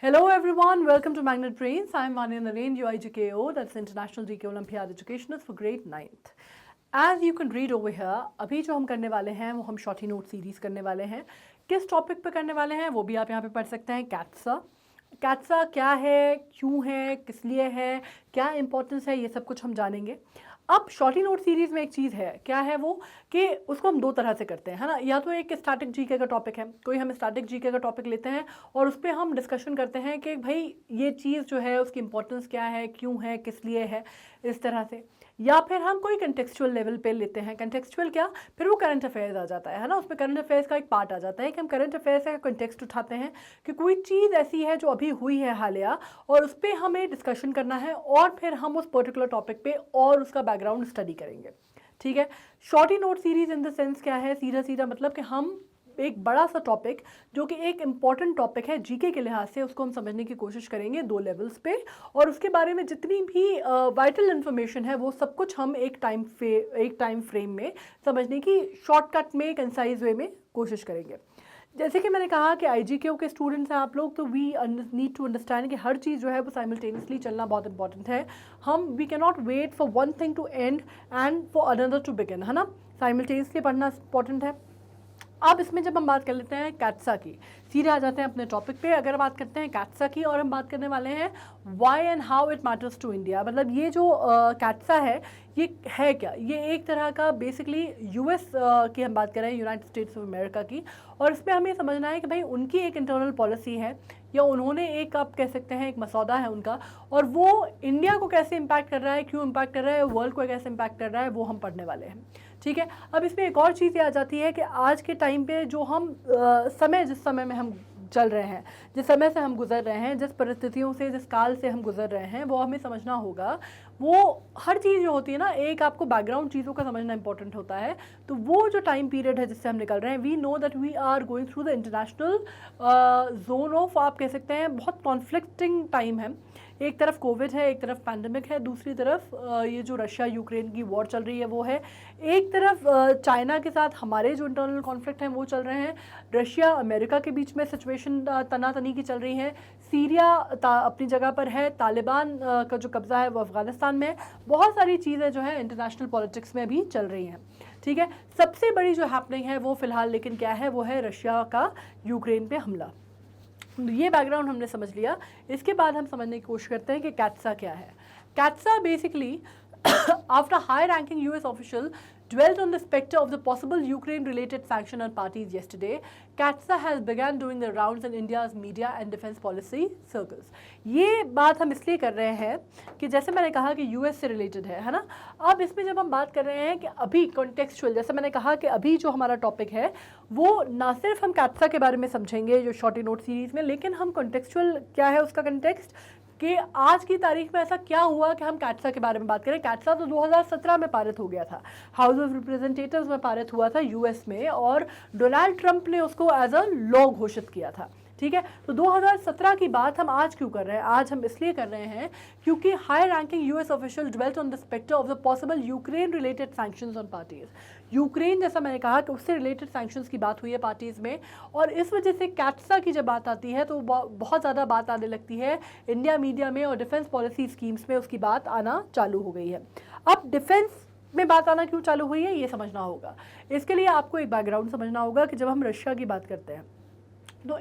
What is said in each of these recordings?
Hello everyone, welcome to Magnet Brains. I'm Vanya Naren, UIGKO, that's International GK Olympiad Educationist for grade 9th. As you can read over here, अभी जो हम करने वाले हैं वो हम शॉर्टी नोट सीरीज़ करने वाले हैं। किस टॉपिक पे करने वाले हैं वो भी आप यहाँ पे पढ़ सकते हैं। कैट्सा, कैट्सा क्या है, क्यों है, किस लिए है, क्या इंपॉर्टेंस है, ये सब कुछ हम जानेंगे। अब शॉर्टी नोट सीरीज़ में एक चीज़ है, क्या है वो कि उसको हम दो तरह से करते हैं, है ना। या तो एक स्टैटिक जीके का टॉपिक है, कोई हम स्टैटिक जीके का टॉपिक लेते हैं और उस पर हम डिस्कशन करते हैं कि भाई ये चीज़ जो है उसकी इंपॉर्टेंस क्या है, क्यों है, किस लिए है, इस तरह से। या फिर हम कोई कंटेक्चुअल लेवल पे लेते हैं। कंटेक्चुअल क्या, फिर वो करंट अफेयर्स आ जाता है ना। उसमें करंट अफेयर्स का एक पार्ट आ जाता है कि हम करंट अफेयर्स का कंटेक्स्ट उठाते हैं कि कोई चीज़ ऐसी है जो अभी हुई है हालिया और उस पर हमें डिस्कशन करना है और फिर हम उस पर्टिकुलर टॉपिक पे और उसका बैकग्राउंड स्टडी करेंगे। ठीक है। Shorty note series in the sense क्या है, सीधा सीधा मतलब कि हम एक बड़ा सा टॉपिक जो कि एक इम्पॉर्टेंट टॉपिक है जीके के लिहाज से, उसको हम समझने की कोशिश करेंगे दो लेवल्स पे, और उसके बारे में जितनी भी वाइटल इन्फॉर्मेशन है वो सब कुछ हम एक टाइम फ्रेम में समझने की शॉर्टकट में, कंसाइज वे में कोशिश करेंगे। जैसे कि मैंने कहा कि IGKO के स्टूडेंट्स हैं आप लोग, तो वी नीड टू अंडरस्टैंड कि हर चीज़ जो है वो साइमल्टेनियसली चलना बहुत इंपॉर्टेंट है। We can not wait for one thing to end and for another to begin, है ना। साइमल्टेनियसली पढ़ना इंपॉर्टेंट है। अब इसमें जब हम बात कर लेते हैं कैट्सा की, सीधे आ जाते हैं अपने टॉपिक पे। अगर बात करते हैं कैट्सा की और हम बात करने वाले हैं why and how it matters to India, मतलब ये जो कैट्सा है ये है क्या। ये एक तरह का बेसिकली US की हम बात कर रहे हैं, यूनाइटेड स्टेट्स ऑफ अमेरिका की, और इसमें हमें समझना है कि भाई उनकी एक इंटरनल पॉलिसी है या उन्होंने एक, आप कह सकते हैं, एक मसौदा है उनका, और वो इंडिया को कैसे इम्पैक्ट कर रहा है, क्यों इम्पैक्ट कर रहा है, वर्ल्ड को कैसे इम्पैक्ट कर रहा है, वो हम पढ़ने वाले हैं। ठीक है। अब इसमें एक और चीज़ ये आ जाती है कि आज के टाइम पे जो हम जिस समय में हम चल रहे हैं, जिस समय से हम गुजर रहे हैं, जिस परिस्थितियों से, जिस काल से हम गुजर रहे हैं, वो हमें समझना होगा। वो हर चीज़ जो होती है ना, एक आपको बैकग्राउंड चीज़ों का समझना इंपॉर्टेंट होता है। तो वो जो टाइम पीरियड है जिससे हम निकल रहे हैं, we know that we are going through the international zone of, आप कह सकते हैं, बहुत कॉन्फ्लिक्टिंग टाइम है। एक तरफ कोविड है, एक तरफ पैंडमिक है, दूसरी तरफ ये जो रशिया यूक्रेन की वॉर चल रही है वो है, एक तरफ चाइना के साथ हमारे जो इंटरनल कॉन्फ्लिक्ट हैं वो चल रहे हैं, रशिया अमेरिका के बीच में सिचुएशन तनातनी की चल रही है, सीरिया अपनी जगह पर है, तालिबान का जो कब्ज़ा है वो अफगानिस्तान में है। बहुत सारी चीज़ें जो है इंटरनेशनल पॉलिटिक्स में भी चल रही हैं। ठीक है। सबसे बड़ी जो हैपनिंग है वो फिलहाल लेकिन क्या है, वो है रशिया का यूक्रेन पे हमला। ये बैकग्राउंड हमने समझ लिया। इसके बाद हम समझने की कोशिश करते हैं कि कैट्सा क्या है। कैट्सा basically after high ranking US official dwelt on the specter of the possible Ukraine related sanction on parties yesterday, CATSA has begun doing the rounds in India's media and defense policy circles. ये बात हम इसलिए कर रहे हैं कि जैसे मैंने कहा कि US से रिलेटेड है ना। अब इसमें जब हम बात कर रहे हैं कि अभी कॉन्टेक्चुअल, जैसे मैंने कहा कि अभी जो हमारा टॉपिक है वो ना सिर्फ हम कैट्सा के बारे में समझेंगे जो शॉर्टी नोट सीरीज में, लेकिन हम कॉन्टेक्चुअल क्या है उसका कंटेक्स्ट, कि आज की तारीख में ऐसा क्या हुआ कि हम कैट्सा के बारे में बात करें। कैट्सा तो 2017 में पारित हो गया था, हाउस ऑफ रिप्रेजेंटेटिव्स में पारित हुआ था US में, और डोनाल्ड ट्रंप ने उसको एज अ लॉ घोषित किया था। ठीक है। तो 2017 की बात हम आज क्यों कर रहे हैं? आज हम इसलिए कर रहे हैं क्योंकि high ranking US official dwelt on the spectre of the possible Ukraine related sanctions on parties. Ukraine, जैसा मैंने कहा कि उससे रिलेटेड सैंक्शंस की बात हुई है पार्टीज़ में, और इस वजह से कैट्सा की जब बात आती है तो बहुत ज़्यादा बात आने लगती है इंडिया मीडिया में, और डिफेंस पॉलिसी स्कीम्स में उसकी बात आना चालू हो गई है। अब डिफेंस में बात आना क्यों चालू हुई है ये समझना होगा। इसके लिए आपको एक बैकग्राउंड समझना होगा कि जब हम रशिया की बात करते हैं तो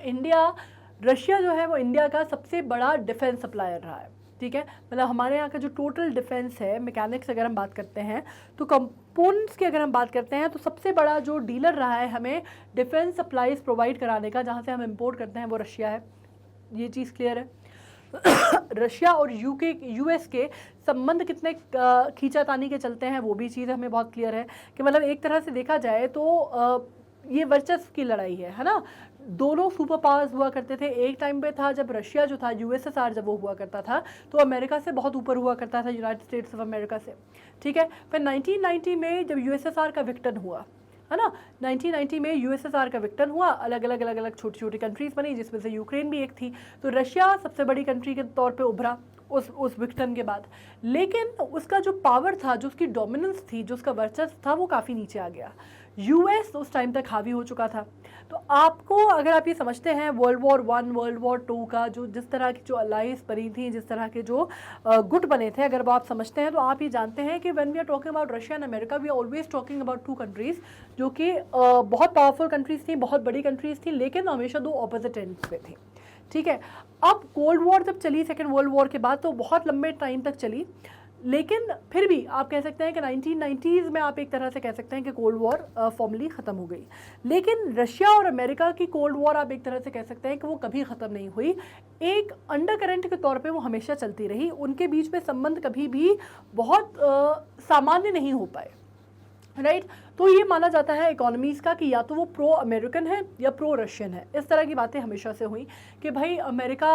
रशिया जो है वो इंडिया का सबसे बड़ा डिफेंस सप्लायर रहा है। ठीक है। मतलब हमारे यहाँ का जो टोटल डिफेंस है, मैकेनिक्स अगर हम बात करते हैं तो कंपोनेंट्स की अगर हम बात करते हैं तो सबसे बड़ा जो डीलर रहा है हमें डिफेंस सप्लाईज प्रोवाइड कराने का, जहाँ से हम इंपोर्ट करते हैं, वो रशिया है। ये चीज़ क्लियर है। रशिया और US के संबंध कितने खींचातानी के चलते हैं वो भी चीज़ हमें बहुत क्लियर है कि मतलब एक तरह से देखा जाए तो ये वर्चस्व की लड़ाई है ना। दोनों सुपर पावर्स हुआ करते थे। एक टाइम पे था जब रशिया जो था, USSR जब वो हुआ करता था तो अमेरिका से बहुत ऊपर हुआ करता था, यूनाइटेड स्टेट्स ऑफ अमेरिका से। ठीक है। फिर 1990 में जब USSR का विक्टन हुआ, है ना, 1990 में USSR का विक्टन हुआ, अलग अलग छोटी छोटी कंट्रीज बनी जिसमें से यूक्रेन भी एक थी। तो रशिया सबसे बड़ी कंट्री के तौर पे उभरा उस विक्टन के बाद, लेकिन उसका जो पावर था, जो उसकी डोमिनेंस थी, जो उसका वर्चस्व था, वो काफ़ी नीचे आ गया। यूएस उस टाइम तक हावी हो चुका था। तो आपको, अगर आप ये समझते हैं वर्ल्ड वॉर 1 वर्ल्ड वॉर 2 का जो जिस तरह की जो अलाइंस बनी थी, जिस तरह के जो गुट बने थे, अगर वो आप समझते हैं तो आप ये जानते हैं कि when we are talking about Russia and America, we are always talking about 2 countries जो कि बहुत पावरफुल कंट्रीज थी, बहुत बड़ी कंट्रीज थी, लेकिन हमेशा 2 ऑपोजिट एंड्स पे थी। ठीक है, अब कोल्ड वॉर जब चली सेकेंड वर्ल्ड वॉर के बाद, तो बहुत लंबे टाइम तक चली, लेकिन फिर भी आप कह सकते हैं कि 1990s में आप एक तरह से कह सकते हैं कि कोल्ड वॉर फॉर्मली ख़त्म हो गई। लेकिन रशिया और अमेरिका की कोल्ड वॉर आप एक तरह से कह सकते हैं कि वो कभी ख़त्म नहीं हुई, एक अंडर करंट के तौर पे वो हमेशा चलती रही। उनके बीच में संबंध कभी भी बहुत सामान्य नहीं हो पाए, राइट। तो ये माना जाता है इकोनॉमीज़ का कि या तो वो प्रो अमेरिकन है या प्रो रशियन है। इस तरह की बातें हमेशा से हुई कि भाई अमेरिका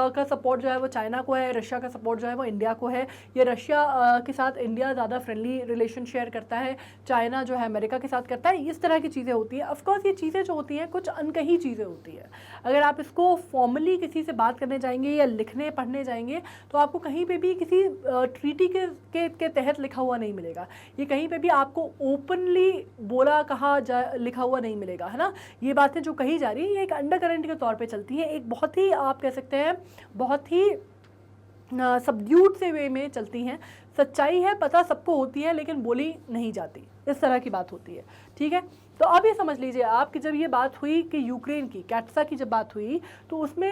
का सपोर्ट जो है वो चाइना को है, रशिया का सपोर्ट जो है वो इंडिया को है, या रशिया के साथ इंडिया ज़्यादा फ्रेंडली रिलेशन शेयर करता है, चाइना जो है अमेरिका के साथ करता है। इस तरह की चीज़ें होती हैं। ऑफकोर्स ये चीज़ें जो होती हैं कुछ अनकही चीज़ें होती है। अगर आप इसको फॉर्मली किसी से बात करने जाएंगे या लिखने पढ़ने जाएंगे तो आपको कहीं पर भी किसी ट्रीटी के तहत लिखा हुआ नहीं मिलेगा। ये कहीं पर भी आपको ओपनली बोला कहा लिखा हुआ नहीं मिलेगा, है ना। ये बातें जो कही जा रही है ये एक अंडर करंट के तौर पे चलती है, एक बहुत ही आप कह सकते हैं बहुत ही सबड्यूड से वे में चलती हैं। सच्चाई है, पता सबको होती है, लेकिन बोली नहीं जाती, इस तरह की बात होती है। ठीक है, तो अब ये समझ लीजिए आप कि जब ये बात हुई कि यूक्रेन की कैट्सा की जब बात हुई, तो उसमें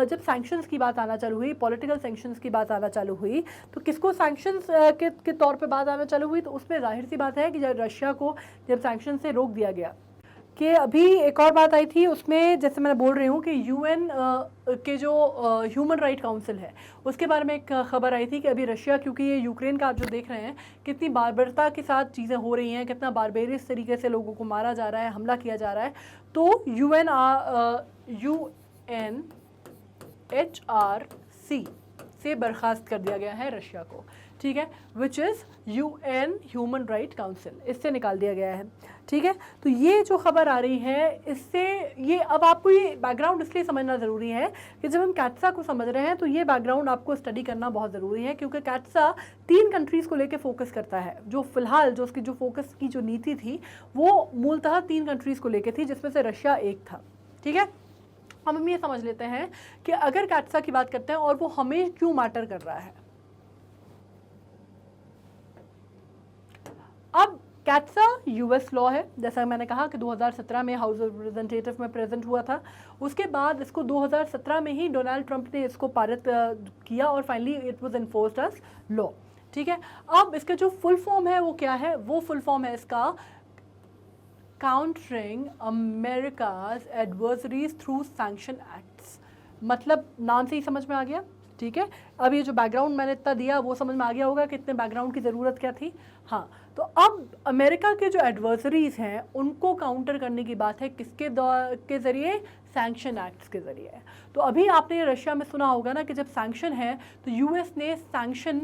जब सैंक्शंस की बात आना चालू हुई, पॉलिटिकल सैंक्शंस की बात आना चालू हुई, तो किसको सैंक्शंस के तौर पे बात आना चालू हुई, तो उसमें जाहिर सी बात है कि जब रशिया को जब सैंक्शन से रोक दिया गया। कि अभी एक और बात आई थी उसमें, जैसे मैं बोल रही हूँ कि यूएन के जो ह्यूमन राइट काउंसिल है उसके बारे में एक खबर आई थी कि अभी रशिया, क्योंकि ये यूक्रेन का आप जो देख रहे हैं कितनी बार्बरता के साथ चीज़ें हो रही हैं, कितना बारबेरियस तरीके से लोगों को मारा जा रहा है, हमला किया जा रहा है, तो UNHRC से बर्खास्त कर दिया गया है रशिया को। ठीक है, which is UN human right council, इससे निकाल दिया गया है। ठीक है, तो ये जो खबर आ रही है इससे ये, अब आपको ये बैकग्राउंड इसलिए समझना ज़रूरी है कि जब हम कैट्सा को समझ रहे हैं तो ये बैकग्राउंड आपको स्टडी करना बहुत ज़रूरी है, क्योंकि कैट्सा 3 कंट्रीज़ को लेके फोकस करता है। जो फिलहाल जो उसकी जो फोकस की जो नीति थी वो मूलतः 3 कंट्रीज़ को लेके थी, जिसमें से रशिया एक था। ठीक है, हम ये समझ लेते हैं कि अगर कैट्सा की बात करते हैं और वो हमें क्यों मैटर कर रहा है। अब कैट्सा यूएस लॉ है, जैसा मैंने कहा कि 2017 में हाउस ऑफ रिप्रेजेंटेटिव में प्रेजेंट हुआ था। उसके बाद इसको 2017 में ही डोनाल्ड ट्रंप ने इसको पारित किया और finally it was enforced as law. ठीक है, अब इसका जो फुल फॉर्म है वो क्या है, वो फुल फॉर्म है इसका countering America's adversaries through sanction acts. मतलब नाम से ही समझ में आ गया। ठीक है, अब ये जो बैकग्राउंड मैंने इतना दिया वो समझ में आ गया होगा कि इतने बैकग्राउंड की ज़रूरत क्या थी। हाँ, तो अब अमेरिका के जो एडवर्सरीज हैं उनको काउंटर करने की बात है किसके ज़रिए, सैंक्शन एक्ट्स के ज़रिए। तो अभी आपने रशिया में सुना होगा ना कि जब सैंक्शन है तो यूएस ने सैंक्शन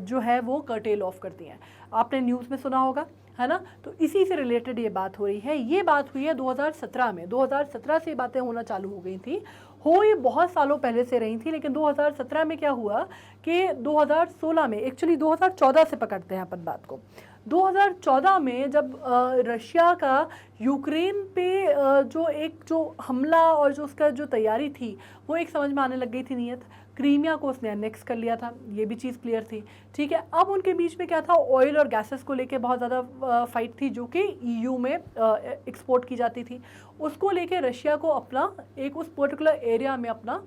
जो है वो कर्टेल ऑफ कर दिए हैं, आपने न्यूज़ में सुना होगा, है ना। तो इसी से रिलेटेड ये बात हो रही है। ये बात हुई है 2017 में, 2017 से बातें होना चालू हो गई थी। ये बहुत सालों पहले से रही थी, लेकिन 2017 में क्या हुआ कि 2016 में, एक्चुअली 2014 से पकड़ते हैं अपन बात को। 2014 में जब रशिया का यूक्रेन पे जो हमला और जो उसका जो तैयारी थी वो एक समझ में आने लग गई थी नीयत। क्रीमिया को उसने अनेक्स कर लिया था, ये भी चीज़ क्लियर थी। ठीक है, अब उनके बीच में क्या था, ऑयल और गैसेस को लेके बहुत ज़्यादा फाइट थी जो कि EU में एक्सपोर्ट की जाती थी। उसको लेके रशिया को अपना एक उस पर्टिकुलर एरिया में अपना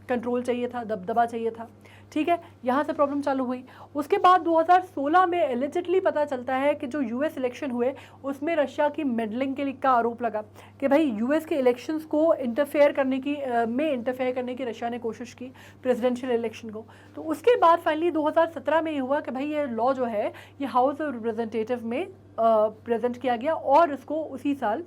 कंट्रोल चाहिए था, दबदबा चाहिए था। ठीक है, यहाँ से प्रॉब्लम चालू हुई। उसके बाद 2016 में एलिजिडली पता चलता है कि जो US इलेक्शन हुए उसमें रशिया की मेडलिंग का आरोप लगा कि भाई US के इलेक्शंस को इंटरफेयर करने की रशिया ने कोशिश की, प्रेसिडेंशियल इलेक्शन को। तो उसके बाद फाइनली 2017 में ये हुआ कि भाई ये लॉ जो है ये हाउस ऑफ रिप्रेजेंटेटिव में प्रेजेंट किया गया और इसको उसी साल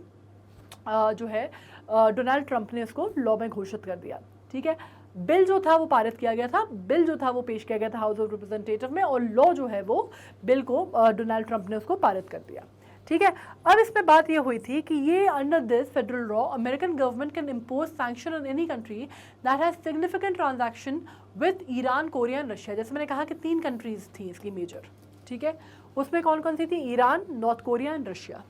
जो है डोनाल्ड ट्रंप ने इसको लॉ में घोषित कर दिया। ठीक है, बिल जो था वो पारित किया गया था, बिल जो था वो पेश किया गया था हाउस ऑफ रिप्रेजेंटेटिव में, और लॉ जो है वो बिल को डोनाल्ड ट्रंप ने उसको पारित कर दिया। ठीक है, अब इसमें बात ये हुई थी कि ये under this federal law American government can impose sanction on any country that has significant transaction with Iran, Korea and Russia. जैसे मैंने कहा कि 3 कंट्रीज थी इसकी मेजर। ठीक है, उसमें कौन कौन सी थी, Iran, north Korea and Russia.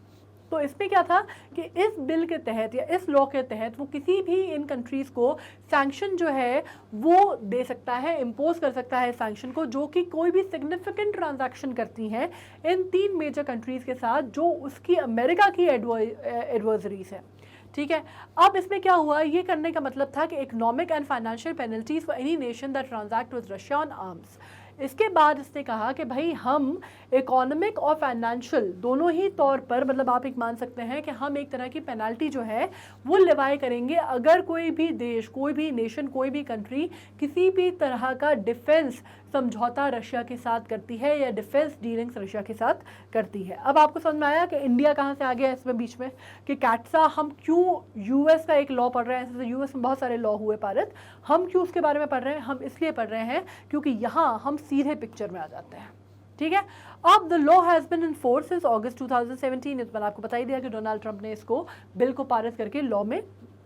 तो इसमें क्या था कि इस बिल के तहत या इस लॉ के तहत वो किसी भी इन कंट्रीज़ को सैंक्शन जो है वो दे सकता है, इम्पोज कर सकता है सैंक्शन को, जो कि कोई भी सिग्निफिकेंट ट्रांजैक्शन करती हैं इन 3 मेजर कंट्रीज़ के साथ जो उसकी अमेरिका की एडवर्सरीज है। ठीक है, अब इसमें क्या हुआ, ये करने का मतलब था कि economic and financial penalties for any nation that transact with Russia on arms. इसके बाद इसने कहा कि भाई हम इकोनॉमिक और फाइनेंशियल दोनों ही तौर पर, मतलब आप एक मान सकते हैं कि हम एक तरह की पेनल्टी जो है वो लिवाई करेंगे अगर कोई भी देश, कोई भी नेशन, कोई भी कंट्री किसी भी तरह का डिफेंस समझौता रशिया के साथ करती है या डिफेंस डीलिंग्स रशिया के साथ करती है। अब आपको समझ में आया कि इंडिया कहाँ से आ गया इसमें बीच में, कि कैट्सा हम क्यों, यूएस का एक लॉ पढ़ रहे हैं, ऐसे यूएस में बहुत सारे लॉ हुए पारित, हम क्यों उसके बारे में पढ़ रहे हैं, हम इसलिए पढ़ रहे हैं क्योंकि यहाँ हम सीधे पिक्चर में आ जाते हैं। ठीक है, अब the law has been in force since August 2017। इस पर आपको बता ही दिया कि डोनाल्ड ट्रंप ने इसको बिल को पारित करके लॉ में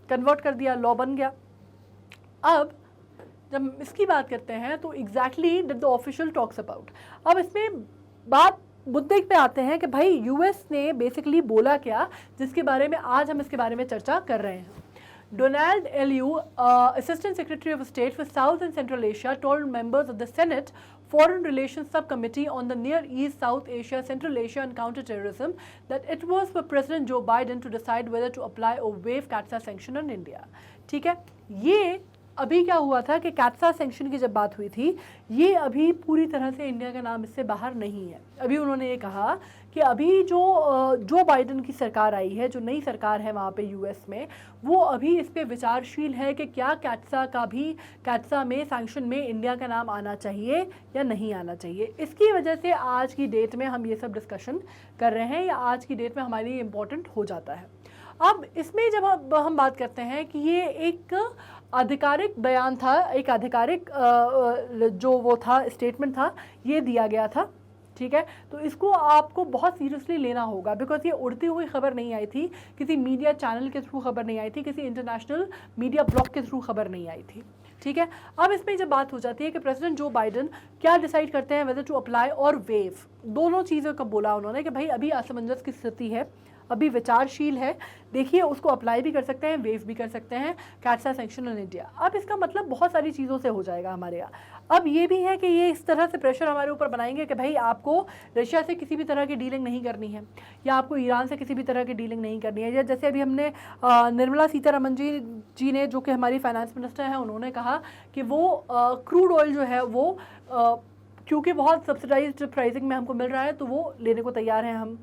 कन्वर्ट कर दिया, लॉ बन गया। अब जब इसकी बात करते हैं तो exactly that the official talks about, अब इसमें बात मुद्दे पे आते हैं कि भाई यूएस ने बेसिकली बोला क्या, जिसके बारे में आज हम इसके बारे में चर्चा कर रहे हैं। Donald Liu, Assistant Secretary of State for South and Central Asia, told members of the Senate Foreign Relations Subcommittee on the Near East, South Asia, Central Asia and Counterterrorism that it was for President Joe Biden to decide whether to apply or waive CAATSA sanction on India. ठीक है, ये अभी क्या हुआ था कि कैट्सा sanction की जब बात हुई थी, ये अभी पूरी तरह से इंडिया का नाम इससे बाहर नहीं है। अभी उन्होंने ये कहा कि अभी जो बाइडन की सरकार आई है, जो नई सरकार है वहाँ पे यूएस में, वो अभी इस पे विचारशील है कि क्या कैट्सा में सैंक्शन में इंडिया का नाम आना चाहिए या नहीं आना चाहिए। इसकी वजह से आज की डेट में हम ये सब डिस्कशन कर रहे हैं, या आज की डेट में हमारे लिए इम्पोर्टेंट हो जाता है। अब इसमें जब हम बात करते हैं कि ये एक आधिकारिक बयान था, एक आधिकारिक जो वो था स्टेटमेंट था, ये दिया गया था। ठीक है, तो इसको आपको बहुत सीरियसली लेना होगा, बिकॉज ये उड़ती हुई खबर नहीं आई थी, किसी मीडिया चैनल के थ्रू खबर नहीं आई थी, किसी इंटरनेशनल मीडिया ब्लॉग के थ्रू खबर नहीं आई थी। ठीक है, अब इसमें जब बात हो जाती है कि प्रेसिडेंट जो बाइडन क्या डिसाइड करते हैं वेदर टू अप्लाई और वेव, दोनों चीज़ों का बोला उन्होंने कि भाई अभी असमंजस की स्थिति है, अभी विचारशील है, देखिए उसको अप्लाई भी कर सकते हैं, वेव भी कर सकते हैं कैट्सा सैंक्शन ऑन इंडिया। अब इसका मतलब बहुत सारी चीज़ों से हो जाएगा हमारे यहाँ। अब ये भी है कि ये इस तरह से प्रेशर हमारे ऊपर बनाएंगे कि भाई आपको रशिया से किसी भी तरह की डीलिंग नहीं करनी है, या आपको ईरान से किसी भी तरह की डीलिंग नहीं करनी है। या जैसे अभी हमने निर्मला सीतारमण जी ने, जो कि हमारी फाइनेंस मिनिस्टर हैं, उन्होंने कहा कि वो क्रूड ऑयल जो है वो क्योंकि बहुत सब्सिडाइज्ड प्राइसिंग में हमको मिल रहा है, तो वो लेने को तैयार हैं हम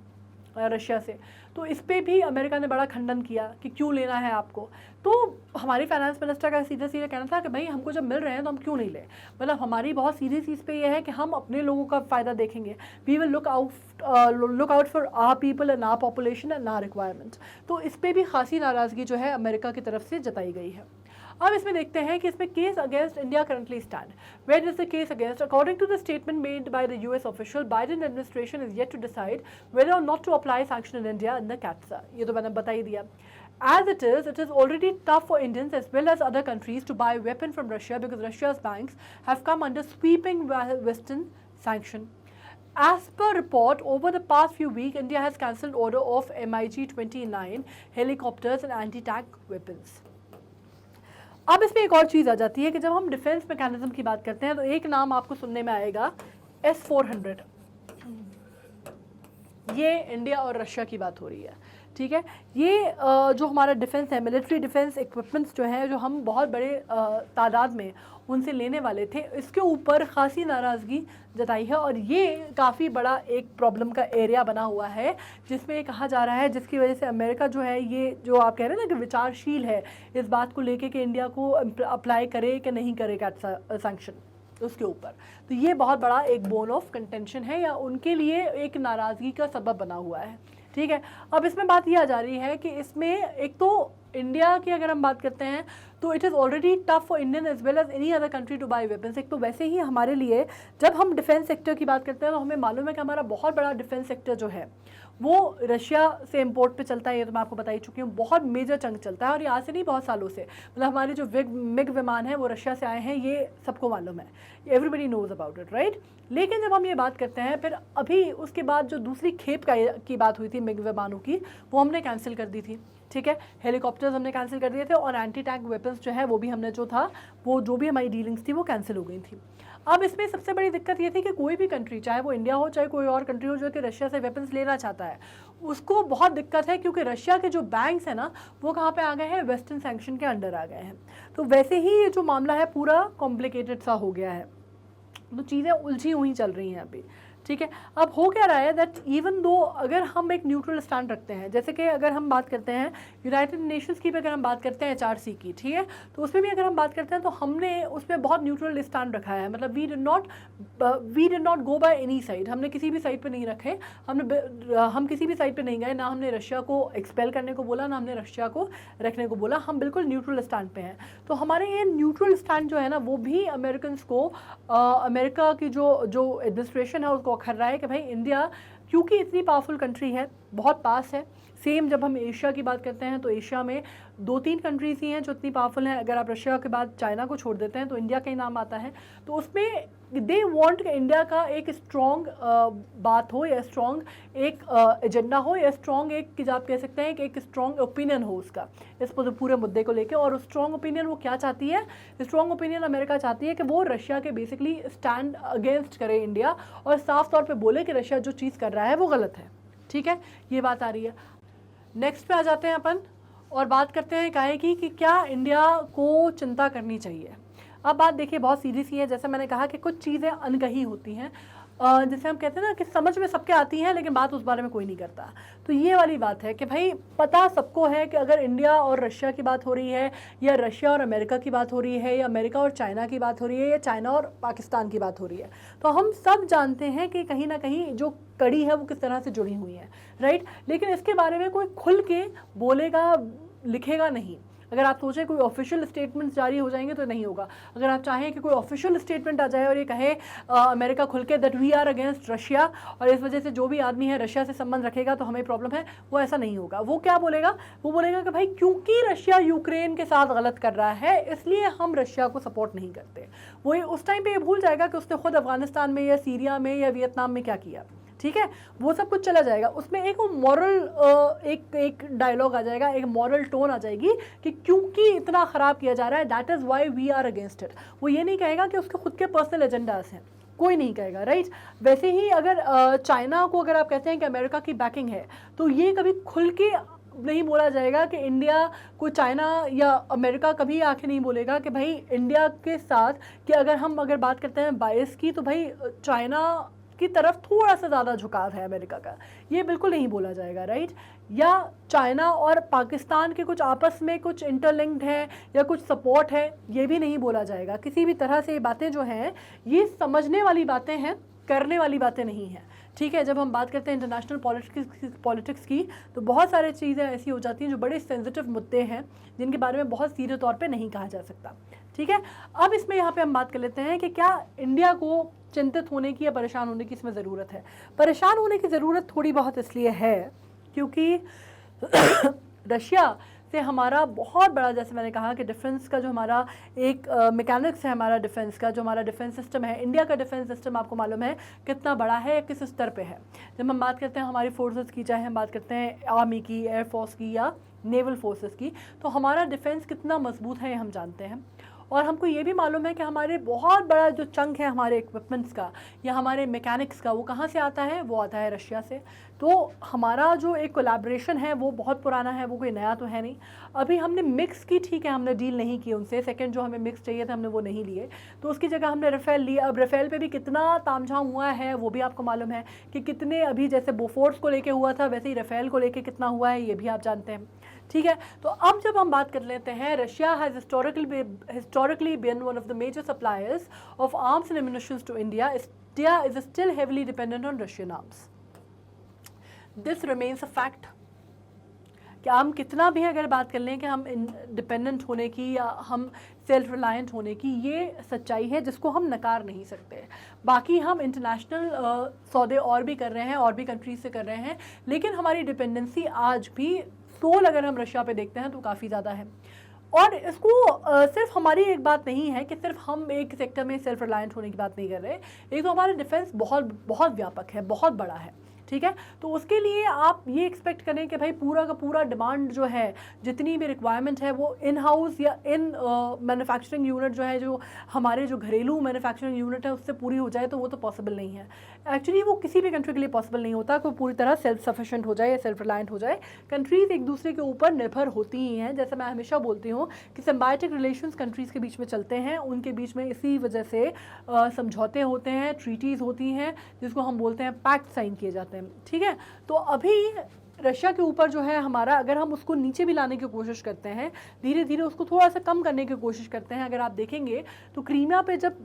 रशिया से। तो इस पे भी अमेरिका ने बड़ा खंडन किया कि क्यों लेना है आपको। तो हमारी फाइनेंस मिनिस्टर का सीधा सीधा कहना था कि भाई हमको जब मिल रहे हैं तो हम क्यों नहीं लें, मतलब हमारी बहुत सीधी चीज़ पे ये है कि हम अपने लोगों का फ़ायदा देखेंगे, we will look out for our people and our population and our requirement. तो इस पर भी खासी नाराज़गी जो है अमेरिका की तरफ से जताई गई है। अब इसमें देखते हैं कि इसमें case against India currently stand. Where is the case against? According to the statement made by the US official, Biden administration is yet to decide whether or not to apply sanction in India in the CAATSA. ये तो मैंने बता ही दिया। As it is already tough for Indians as well as other countries to buy weapon from Russia because Russia's banks have come under sweeping Western sanction. As per report, over the past few weeks, India has cancelled order of MiG-29 helicopters and anti-tank weapons. अब इसमें एक और चीज़ आ जाती है कि जब हम defence mechanism की बात करते हैं तो एक नाम आपको सुनने में आएगा S-400। ये इंडिया और रशिया की बात हो रही है। ठीक है, ये जो हमारा डिफेंस है, मिलिट्री डिफेंस इक्विपमेंट्स जो हैं, जो हम बहुत बड़े तादाद में उनसे लेने वाले थे, इसके ऊपर खासी नाराज़गी जताई है। और ये काफ़ी बड़ा एक प्रॉब्लम का एरिया बना हुआ है, जिसमें ये कहा जा रहा है, जिसकी वजह से अमेरिका जो है, ये जो आप कह रहे हैं ना कि विचारशील है इस बात को लेके कि इंडिया को अप्लाई करे कि नहीं करे कैट्सा सैंक्शन उसके ऊपर। तो ये बहुत बड़ा एक बोन ऑफ कंटेंशन है, या उनके लिए एक नाराज़गी का सबब बना हुआ है। ठीक है, अब इसमें बात यह आ जा रही है कि इसमें एक तो इंडिया की अगर हम बात करते हैं तो it is already tough for Indian as well as any other country to buy weapons. एक तो वैसे ही हमारे लिए जब हम डिफेंस सेक्टर की बात करते हैं तो हमें मालूम है कि हमारा बहुत बड़ा डिफेंस सेक्टर जो है वो रशिया से इंपोर्ट पे चलता है, ये तो मैं आपको बता ही चुकी हूँ, बहुत मेजर चंक चलता है और ये आज से नहीं बहुत सालों से, मतलब हमारे जो मिग विमान हैं वो रशिया से आए हैं, ये सबको मालूम है, everybody knows about it, right. लेकिन जब हम ये बात करते हैं फिर अभी उसके बाद जो दूसरी खेप की बात हुई थी मिग विमानों की, वो हमने कैंसिल कर दी थी, ठीक है। हेलीकॉप्टर्स हमने कैंसिल कर दिए थे और एंटी टैंक वेपन्स जो है वो भी हमने जो था वो जो भी हमारी डीलिंग्स थी वो कैंसिल हो गई थी। अब इसमें सबसे बड़ी दिक्कत ये थी कि कोई भी कंट्री, चाहे वो इंडिया हो चाहे कोई और कंट्री हो, जो कि रशिया से वेपन्स लेना चाहता है, उसको बहुत दिक्कत है, क्योंकि रशिया के जो बैंक्स हैं ना वो कहाँ पे आ गए हैं, वेस्टर्न सैंक्शन के अंडर आ गए हैं। तो वैसे ही ये जो मामला है पूरा कॉम्प्लिकेटेड सा हो गया है, तो चीज़ें उलझी हुई चल रही हैं अभी, ठीक है। अब हो क्या रहा है दैट इवन दो अगर हम एक न्यूट्रल स्टैंड रखते हैं, जैसे कि अगर हम बात करते हैं यूनाइटेड नेशंस की भी अगर हम बात करते हैं HRC की, ठीक है, तो उसमें भी अगर हम बात करते हैं तो हमने उसमें बहुत न्यूट्रल स्टैंड रखा है, मतलब we did not go by any side, हमने किसी भी साइड पे नहीं रखे, हम किसी भी साइड पे नहीं गए, ना हमने रशिया को एक्सपेल करने को बोला, ना हमने रशिया को रखने को बोला, हम बिल्कुल न्यूट्रल स्टैंड पे हैं। तो हमारे ये न्यूट्रल स्टैंड जो है ना वो भी अमेरिकन को, अमेरिका की जो एडमिनिस्ट्रेशन है उसको अखर रहा है कि भाई इंडिया क्योंकि इतनी पावरफुल कंट्री है, बहुत पास है। सेम जब हम एशिया की बात करते हैं तो एशिया में 2-3 कंट्रीज ही हैं जो इतनी पावरफुल हैं, अगर आप रशिया के बाद चाइना को छोड़ देते हैं तो इंडिया का ही नाम आता है। तो उसमें दे वांट कि इंडिया का एक स्ट्रॉन्ग बात हो, या स्ट्रॉन्ग एक एजेंडा हो, या स्ट्रॉन्ग एक कि आप कह सकते हैं कि एक स्ट्रॉन्ग ओपिनियन हो उसका इस पूरे मुद्दे को लेकर। और स्ट्रॉन्ग ओपिनियन वो क्या चाहती है, स्ट्रॉन्ग ओपिनियन अमेरिका चाहती है कि वो रशिया के बेसिकली स्टैंड अगेंस्ट करे इंडिया, और साफ तौर पर बोले कि रशिया जो चीज़ कर रहा है वो गलत है, ठीक है, ये बात आ रही है। नेक्स्ट पे आ जाते हैं अपन और बात करते हैं काहे की कि क्या इंडिया को चिंता करनी चाहिए। अब बात देखिए बहुत सीरियस ही है, जैसे मैंने कहा कि कुछ चीज़ें अनकही होती हैं, जैसे हम कहते हैं ना कि समझ में सबके आती हैं लेकिन बात उस बारे में कोई नहीं करता। तो ये वाली बात है कि भाई पता सबको है कि अगर इंडिया और रशिया की बात हो रही है, या रशिया और अमेरिका की बात हो रही है, या अमेरिका और चाइना की बात हो रही है, या चाइना और पाकिस्तान की बात हो रही है, तो हम सब जानते हैं कि कहीं ना कहीं जो कड़ी है वो किस तरह से जुड़ी हुई है, राइट। लेकिन इसके बारे में कोई खुल के बोलेगा, लिखेगा नहीं। अगर आप सोचें कोई ऑफिशियल स्टेटमेंट्स जारी हो जाएंगे तो नहीं होगा। अगर आप चाहें कि कोई ऑफिशियल स्टेटमेंट आ जाए और ये कहे अमेरिका खुल के that we are against Russia, और इस वजह से जो भी आदमी है रशिया से संबंध रखेगा तो हमें प्रॉब्लम है, वो ऐसा नहीं होगा। वो क्या बोलेगा, वो बोलेगा कि भाई क्योंकि रशिया यूक्रेन के साथ गलत कर रहा है इसलिए हम रशिया को सपोर्ट नहीं करते। वो उस टाइम पर ये भूल जाएगा कि उसने खुद अफगानिस्तान में या सीरिया में या वियतनाम में क्या किया, ठीक है, वो सब कुछ चला जाएगा। उसमें एक मॉरल एक डायलॉग आ जाएगा, एक मॉरल टोन आ जाएगी कि क्योंकि इतना ख़राब किया जा रहा है that is why we are against it. वो ये नहीं कहेगा कि उसके खुद के पर्सनल एजेंडास हैं, कोई नहीं कहेगा, राइट। वैसे ही अगर चाइना को अगर आप कहते हैं कि अमेरिका की बैकिंग है, तो ये कभी खुल के नहीं बोला जाएगा कि इंडिया को, चाइना या अमेरिका कभी आके नहीं बोलेगा कि भाई इंडिया के साथ, कि अगर बात करते हैं बायस की, तो भाई चाइना की तरफ थोड़ा सा ज़्यादा झुकाव है अमेरिका का, ये बिल्कुल नहीं बोला जाएगा, राइट। या चाइना और पाकिस्तान के कुछ आपस में कुछ इंटरलिंक्ड है या कुछ सपोर्ट है, ये भी नहीं बोला जाएगा। किसी भी तरह से ये बातें जो हैं ये समझने वाली बातें हैं, करने वाली बातें नहीं हैं, ठीक है। जब हम बात करते हैं इंटरनेशनल पॉलिटिक्स की, तो बहुत सारी चीज़ें ऐसी हो जाती हैं जो बड़े सेंसिटिव मुद्दे हैं जिनके बारे में बहुत सीधे तौर पे नहीं कहा जा सकता, ठीक है। अब इसमें यहाँ पे हम बात कर लेते हैं कि क्या इंडिया को चिंतित होने की या परेशान होने की इसमें ज़रूरत है। परेशान होने की ज़रूरत थोड़ी बहुत इसलिए है क्योंकि रशिया से हमारा बहुत बड़ा, जैसे मैंने कहा कि डिफेंस का जो हमारा एक मैकेनिक्स है, हमारा डिफेंस का जो हमारा डिफेंस सिस्टम है, इंडिया का डिफेंस सिस्टम आपको मालूम है कितना बड़ा है, किस स्तर पे है। जब हम बात करते हैं हमारी फोर्सेस की, चाहे हम बात करते हैं आर्मी की, एयरफोर्स की या नेवल फोर्सेस की, तो हमारा डिफेंस कितना मजबूत है ये हम जानते हैं। और हमको ये भी मालूम है कि हमारे बहुत बड़ा जो चंक है हमारे इक्विपमेंट्स का या हमारे मैकेनिक्स का, वो कहाँ से आता है, वो आता है रशिया से। तो हमारा जो एक कोलैबोरेशन है वो बहुत पुराना है, वो कोई नया तो है नहीं। अभी हमने मिक्स की, ठीक है, हमने डील नहीं की उनसे, सेकंड जो हमें मिक्स चाहिए था हमने वो नहीं लिए, तो उसकी जगह हमने राफेल लिए। अब राफेल पे भी कितना तामझाम हुआ है वो भी आपको मालूम है कि कितने, अभी जैसे बोफोर्स को लेके हुआ था वैसे ही राफेल को लेके कितना हुआ है, ये भी आप जानते हैं, ठीक है। तो अब जब हम बात कर लेते हैं, Russia has historically been one of the major suppliers of arms and ammunitions to India. India is still heavily dependent on Russian arms. This remains a fact. कि हम कितना भी अगर बात कर लें कि हम डिपेंडेंट होने की या हम सेल्फ रिलायंट होने की, ये सच्चाई है जिसको हम नकार नहीं सकते। बाकी हम इंटरनेशनल सौदे और भी कर रहे हैं, और भी कंट्रीज से कर रहे हैं, लेकिन हमारी डिपेंडेंसी आज भी सोल अगर हम रशिया पे देखते हैं तो काफ़ी ज़्यादा है। और इसको सिर्फ हमारी एक बात नहीं है कि सिर्फ हम एक सेक्टर में सेल्फ रिलायंट होने की बात नहीं कर रहे। एक तो हमारा डिफेंस बहुत बहुत व्यापक है, बहुत बड़ा है, ठीक है। तो उसके लिए आप ये एक्सपेक्ट करें कि भाई पूरा का पूरा डिमांड जो है, जितनी भी रिक्वायरमेंट है वो इन हाउस या इन मैन्युफैक्चरिंग यूनिट जो है, जो हमारे जो घरेलू मैन्युफैक्चरिंग यूनिट है उससे पूरी हो जाए, तो वो तो पॉसिबल नहीं है। एक्चुअली वो किसी भी कंट्री के लिए पॉसिबल नहीं होता कि पूरी तरह सेल्फ सफिशिएंट हो जाए या सेल्फ रिलायंट हो जाए। कंट्रीज़ एक दूसरे के ऊपर निर्भर होती ही हैं। जैसे मैं हमेशा बोलती हूँ कि सिम्बायोटिक रिलेशंस कंट्रीज़ के बीच में चलते हैं, उनके बीच में इसी वजह से समझौते होते हैं, ट्रीटीज़ होती हैं, जिसको हम बोलते हैं पैक्ट साइन किए जाते हैं, ठीक है। तो अभी रशिया के ऊपर जो है हमारा, अगर हम उसको नीचे भी लाने की कोशिश करते हैं, धीरे धीरे उसको थोड़ा सा कम करने की कोशिश करते हैं। अगर आप देखेंगे तो क्रीमिया पे जब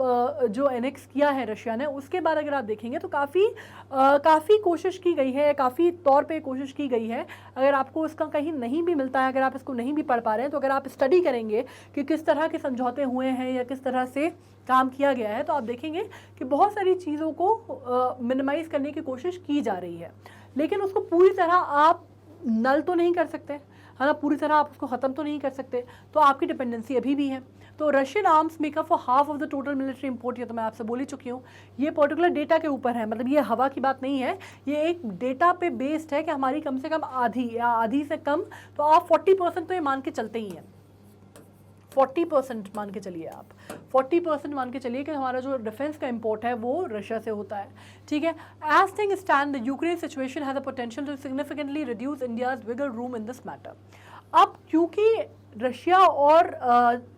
जो एनेक्स किया है रशिया ने, उसके बाद अगर आप देखेंगे तो काफ़ी कोशिश की गई है, काफ़ी तौर पे कोशिश की गई है। अगर आपको इसका कहीं नहीं भी मिलता है, अगर आप इसको नहीं भी पढ़ पा रहे हैं, तो अगर आप स्टडी करेंगे कि किस तरह के समझौते हुए हैं या किस तरह से काम किया गया है, तो आप देखेंगे कि बहुत सारी चीज़ों को मिनिमाइज़ करने की कोशिश की जा रही है। लेकिन उसको पूरी तरह आप नल तो नहीं कर सकते, है ना, पूरी तरह आप उसको ख़त्म तो नहीं कर सकते। तो आपकी डिपेंडेंसी अभी भी है। तो Russian arms makeup for half of the total military import, ये तो मैं आपसे बोल ही चुकी हूँ। ये पर्टिकुलर डेटा के ऊपर है, मतलब ये हवा की बात नहीं है, ये एक डेटा पे बेस्ड है कि हमारी कम से कम आधी या आधी से कम, तो आप 40% तो ये मान के चलते ही हैं। 40% मान के चलिए, आप 40% मान के चलिए कि हमारा जो डिफेंस का इंपोर्ट है वो रशिया से होता है, ठीक है। As thing stand the Ukraine situation has the potential to significantly reduce India's wiggle room in this matter. अब क्योंकि रशिया और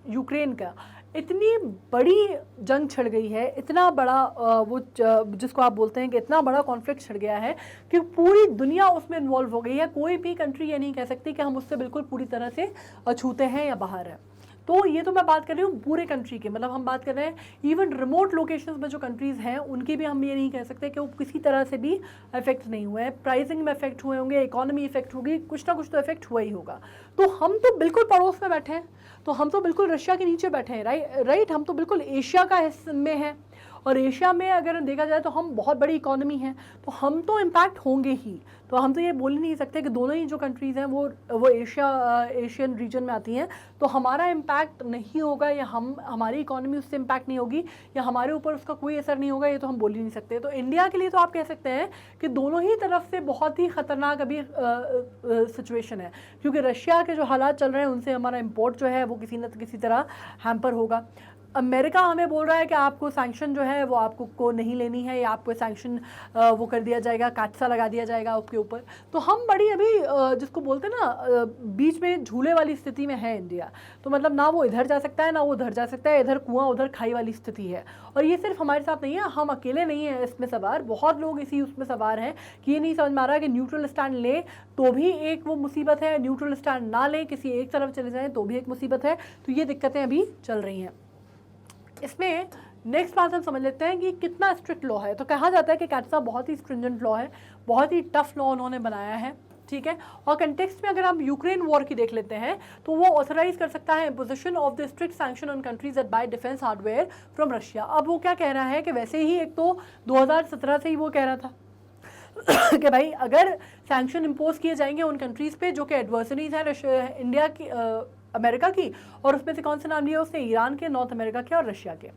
यूक्रेन का इतनी बड़ी जंग छिड़ गई है, इतना बड़ा वो जिसको आप बोलते हैं कि इतना बड़ा कॉन्फ्लिक्ट छिड़ गया है कि पूरी दुनिया उसमें इन्वॉल्व हो गई है। कोई भी कंट्री ये नहीं कह सकती कि हम उससे बिल्कुल पूरी तरह से अछूते हैं या बाहर है। तो ये तो मैं बात कर रही हूँ पूरे कंट्री की, मतलब हम बात कर रहे हैं इवन रिमोट लोकेशंस में जो कंट्रीज़ हैं उनकी भी हम ये नहीं कह सकते कि वो किसी तरह से भी इफेक्ट नहीं हुए हैं। प्राइसिंग में इफेक्ट हुए होंगे, इकोनॉमी इफेक्ट होगी, कुछ ना कुछ तो इफेक्ट हुआ ही होगा। तो हम तो बिल्कुल पड़ोस में बैठे हैं, तो हम तो बिल्कुल रशिया के नीचे बैठे हैं, राइट। हम तो बिल्कुल एशिया का हिस्से में हैं, और एशिया में अगर देखा जाए तो हम बहुत बड़ी इकोनॉमी है, तो हम तो इम्पैक्ट होंगे ही। तो हम तो ये बोल ही नहीं सकते कि दोनों ही जो कंट्रीज़ हैं वो एशियन रीजन में आती हैं तो हमारा इम्पैक्ट नहीं होगा, या हमारी इकोनॉमी उससे इम्पैक्ट नहीं होगी, या हमारे ऊपर उसका कोई असर नहीं होगा, ये तो हम बोल ही नहीं सकते। तो इंडिया के लिए तो आप कह सकते हैं कि दोनों ही तरफ से बहुत ही ख़तरनाक अभी सिचुएशन है, क्योंकि रशिया के जो हालात चल रहे हैं उनसे हमारा इम्पोर्ट जो है वो किसी न किसी तरह हैम्पर होगा। अमेरिका हमें बोल रहा है कि आपको सैंक्शन जो है वो आपको नहीं लेनी है, या आपको सैंक्शन वो कर दिया जाएगा, काटसा लगा दिया जाएगा आपके ऊपर। तो हम बड़ी अभी जिसको बोलते हैं ना बीच में झूले वाली स्थिति में है इंडिया। तो मतलब ना वो इधर जा सकता है ना वो उधर जा सकता है, इधर कुआं उधर खाई वाली स्थिति है। और ये सिर्फ हमारे साथ नहीं है, हम अकेले नहीं हैं इसमें सवार, बहुत लोग इसी उसमें सवार हैं कि ये नहीं समझ में आ रहा कि न्यूट्रल स्टैंड ले तो भी एक वो मुसीबत है, न्यूट्रल स्टैंड ना ले किसी एक तरफ चले जाएँ तो भी एक मुसीबत है। तो ये दिक्कतें अभी चल रही हैं। इसमें नेक्स्ट बात हम समझ लेते हैं कि कितना स्ट्रिक्ट लॉ है। तो कहा जाता है कि कैटसा बहुत ही स्ट्रिंजेंट लॉ है, बहुत ही टफ लॉ उन्होंने बनाया है, ठीक है। और कंटेक्स्ट में अगर हम यूक्रेन वॉर की देख लेते हैं तो वो ऑथराइज कर सकता है imposition of the strict sanction on countries that bye defence hardware from Russia. अब वो क्या कह रहा है कि वैसे ही एक तो 2017 से ही वो कह रहा था कि भाई अगर सैंक्शन इम्पोज किए जाएंगे उन कंट्रीज़ पे जो कि एडवर्सरीज हैं इंडिया की, अमेरिका की, और उसमें से कौन से नाम लिए उसने, ईरान के, नॉर्थ अमेरिका के और रशिया के,